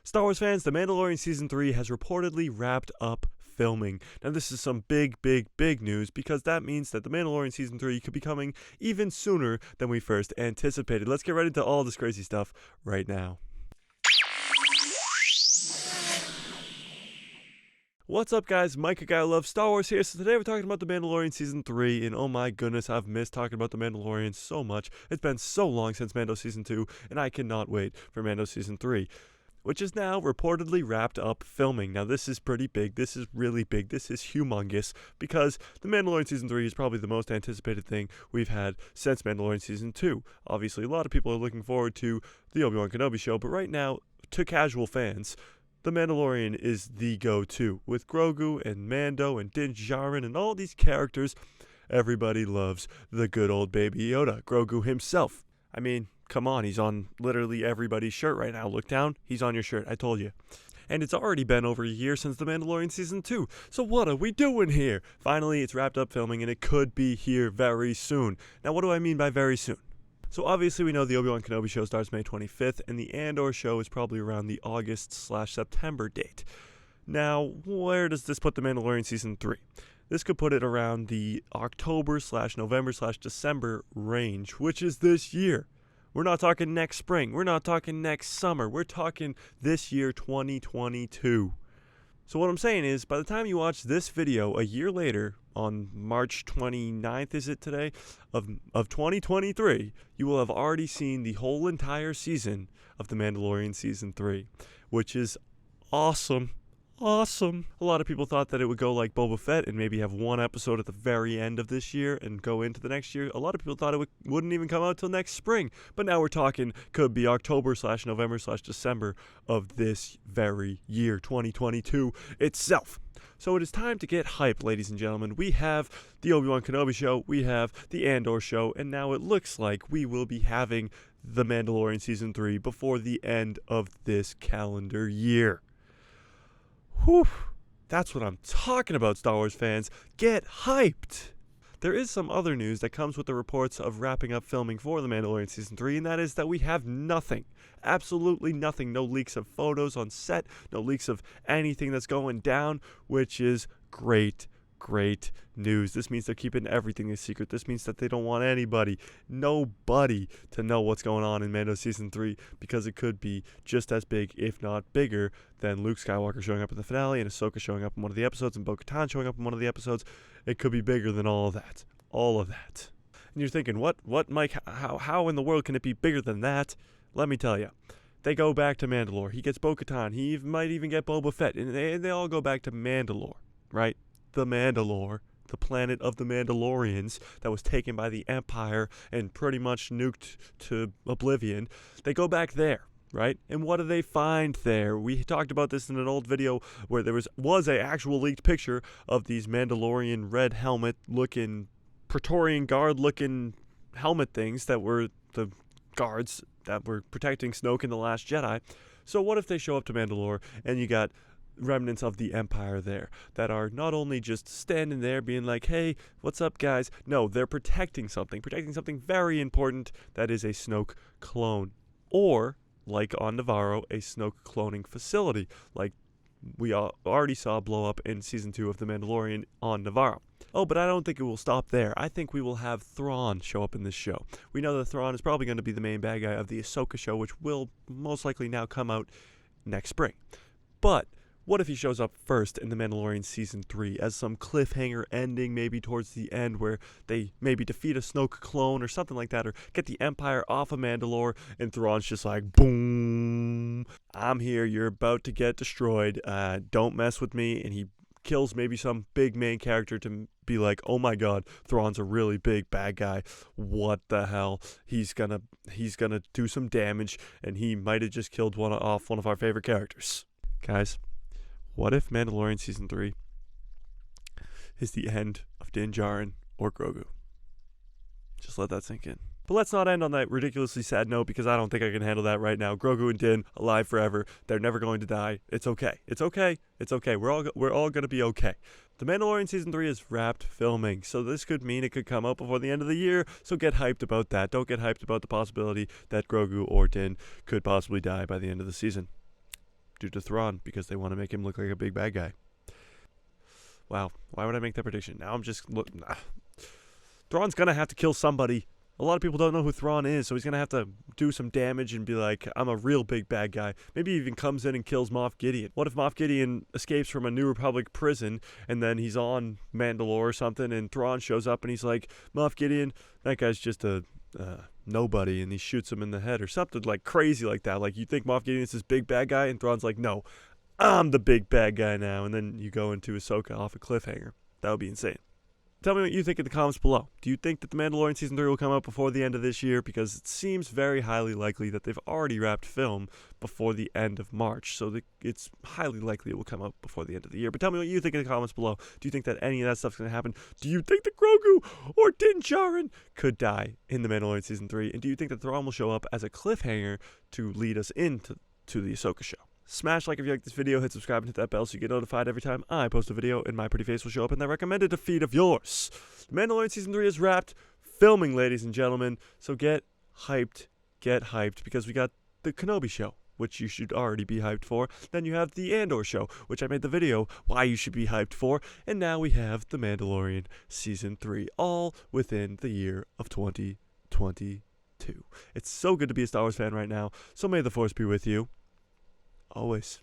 Star Wars fans, The Mandalorian Season 3 has reportedly wrapped up filming. Now this is some big news because that means that The Mandalorian Season 3 could be coming even sooner than we first anticipated. Let's get right into all this crazy stuff right now. What's up guys, Mike, a guy who loves Star Wars here. So today we're talking about The Mandalorian Season 3, and oh my goodness, I've missed talking about The Mandalorian so much. It's been so long since Mando Season 2, and I cannot wait for Mando Season 3, which is now reportedly wrapped up filming. Now this is pretty big, this is really big, this is humongous, because The Mandalorian Season 3 is probably the most anticipated thing we've had since Mandalorian Season 2. Obviously, a lot of people are looking forward to the Obi-Wan Kenobi show, but right now, to casual fans, The Mandalorian is the go-to. With Grogu and Mando and Din Djarin and all these characters, everybody loves the good old Baby Yoda, Grogu himself. I mean, come on, he's on literally everybody's shirt right now. Look down, he's on your shirt, I told you. And it's already been over a year since The Mandalorian Season 2, so what are we doing here? Finally, it's wrapped up filming and it could be here very soon. Now, what do I mean by very soon? So obviously we know the Obi-Wan Kenobi show starts May 25th, and the Andor show is probably around the August/September date. Now, where does this put The Mandalorian Season 3? This could put it around the October/November/December range, which is this year. We're not talking next spring, we're not talking next summer, we're talking this year, 2022. So what I'm saying is, by the time you watch this video a year later, on March 29th, is it today, of 2023, you will have already seen the whole entire season of The Mandalorian Season 3, which is awesome. Awesome. A lot of people thought that it would go like Boba Fett and maybe have one episode at the very end of this year and go into the next year. A lot of people thought it wouldn't even come out till next spring. But now we're talking could be October/November/December of this very year, 2022 itself. So it is time to get hype, ladies and gentlemen. We have the Obi-Wan Kenobi show, we have the Andor show, and now it looks like we will be having The Mandalorian Season 3 before the end of this calendar year. Whew, that's what I'm talking about, Star Wars fans. Get hyped! There is some other news that comes with the reports of wrapping up filming for The Mandalorian Season 3, and that is that we have nothing. Absolutely nothing. No leaks of photos on set, no leaks of anything that's going down, which is great news. This means they're keeping everything a secret. This means that they don't want nobody to know what's going on in Mando Season 3, because it could be just as big, if not bigger, than Luke Skywalker showing up in the finale and Ahsoka showing up in one of the episodes and Bo-Katan showing up in one of the episodes. It could be bigger than all of that. All of that. And you're thinking, what, Mike? How in the world can it be bigger than that? Let me tell you. They go back to Mandalore. He gets Bo-Katan. He might even get Boba Fett. And they all go back to Mandalore, right? The Mandalore, the planet of the Mandalorians that was taken by the Empire and pretty much nuked to oblivion. They go back there, right? And what do they find there? We talked about this in an old video where there was a actual leaked picture of these Mandalorian red helmet looking, Praetorian Guard looking helmet things that were the guards that were protecting Snoke in The Last Jedi. So what if they show up to Mandalore and you got remnants of the Empire there that are not only just standing there being like, hey, what's up guys? No, they're protecting something very important, that is a Snoke clone. Or, like on Navarro, a Snoke cloning facility, like we already saw blow up in Season 2 of The Mandalorian on Navarro. Oh, but I don't think it will stop there. I think we will have Thrawn show up in this show. We know that Thrawn is probably going to be the main bad guy of the Ahsoka show, which will most likely now come out next spring. But what if he shows up first in The Mandalorian Season 3 as some cliffhanger ending, maybe towards the end, where they maybe defeat a Snoke clone or something like that, or get the Empire off of Mandalore, and Thrawn's just like, boom, I'm here, you're about to get destroyed, don't mess with me, and he kills maybe some big main character to be like, oh my god, Thrawn's a really big bad guy, what the hell, he's gonna do some damage, and he might have just killed one of our favorite characters. Guys, what if Mandalorian Season 3 is the end of Din Djarin or Grogu? Just let that sink in. But let's not end on that ridiculously sad note, because I don't think I can handle that right now. Grogu and Din, alive forever. They're never going to die. It's okay. It's okay. It's okay. We're all going to be okay. The Mandalorian Season 3 is wrapped filming, so this could mean it could come out before the end of the year, so get hyped about that. Don't get hyped about the possibility that Grogu or Din could possibly die by the end of the season. due to Thrawn, because they want to make him look like a big bad guy. Wow, why would I make that prediction? Now I'm just Thrawn's gonna have to kill somebody. A lot of people don't know who Thrawn is, so he's gonna have to do some damage and be like, I'm a real big bad guy. Maybe he even comes in and kills Moff Gideon. What if Moff Gideon escapes from a New Republic prison, and then he's on Mandalore or something, and Thrawn shows up and he's like, Moff Gideon, that guy's just a nobody, and he shoots him in the head or something like crazy like that. Like, you think Moff Gideon's this big bad guy, and Thrawn's like, no, I'm the big bad guy now, and then you go into Ahsoka off a cliffhanger. That would be insane. Tell me what you think in the comments below. Do you think that The Mandalorian Season 3 will come out before the end of this year? Because it seems very highly likely that they've already wrapped film before the end of March. So it's highly likely it will come out before the end of the year. But tell me what you think in the comments below. Do you think that any of that stuff's going to happen? Do you think that Grogu or Din Djarin could die in The Mandalorian Season 3? And do you think that Thrawn will show up as a cliffhanger to lead us into the Ahsoka show? Smash like if you like this video, hit subscribe and hit that bell so you get notified every time I post a video, and my pretty face will show up in that recommended feed of yours. The Mandalorian Season 3 is wrapped filming, ladies and gentlemen, so get hyped, because we got the Kenobi show, which you should already be hyped for. Then you have the Andor show, which I made the video why you should be hyped for, and now we have The Mandalorian Season 3, all within the year of 2022. It's so good to be a Star Wars fan right now, so may the Force be with you. Always.